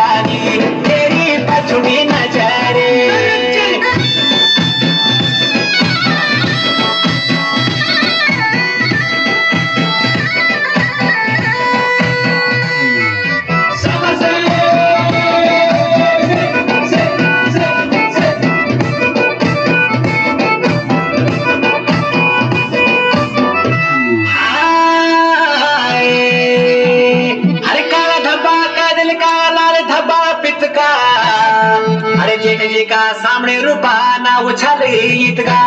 सियानी तेरी पछुड़ी नजरे अरे जेठ जी का सामने रूपा ना उछले इतगा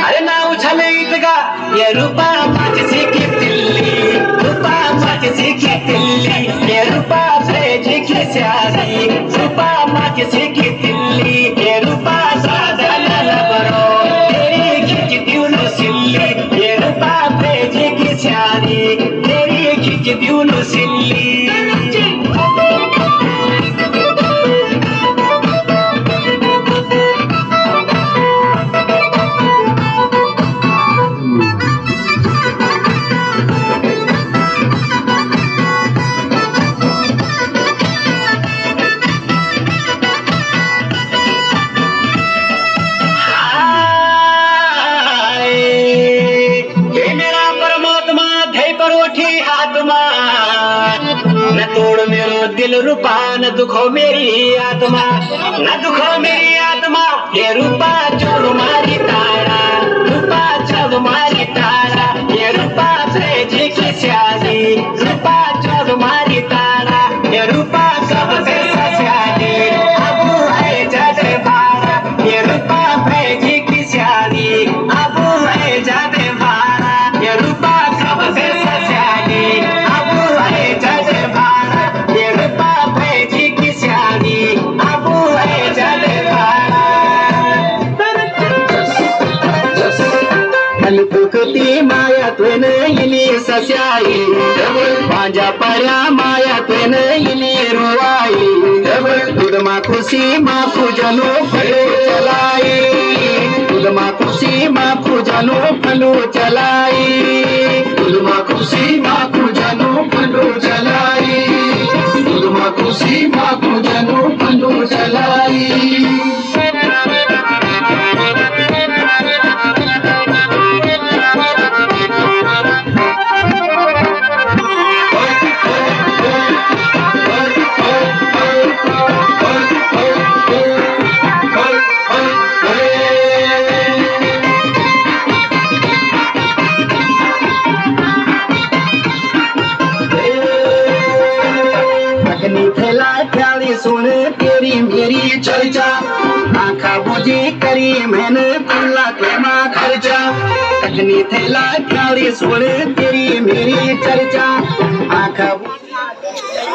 अरे ना उछले इतगा ये रूपा माचसी की तिल्ली रूपा माचसी की तिल्ली ये रूपा जी की स्यासी रूपा माचसी की तिल्ली ये रूपा सादा लबरो तेरी खिच दिउनो सिल्ली ये रूपा जी की स्यासी तेरी खिच दिउनो सिल्ली न तोड़ मेरो दिल रूपा न दुखो मेरी आत्मा न दुखो मेरी आत्मा ये रूपा चल मारी तारा रूपा चल मारी तारा ये रूपा जी की स्यासी रूपा चल मारी तारा ये रूपा सबसे सस्यासी अबू है जादे भारा ये रूपा जी की स्यासी अबू है जादे भारा ये रूपा सबसे सस्यासी फुकती माया तुन इली सस्याई पांजा पर्या माया तुन इली रुवाई दूध मा खुशी मा पूजनो फलो चलाई दूध मा खुशी मा पूजनो फलो चलाई दूध मा खुशी मा पूजनो फलो चलाई दूध मा खुशी मा पूजनो फलो चलाई सुन तेरी मेरी चर्चा आखा बुझी करी मैंने तुला प्रेमा खर्चा तकनी थैला प्यारी सुन तेरी मेरी चर्चा आखा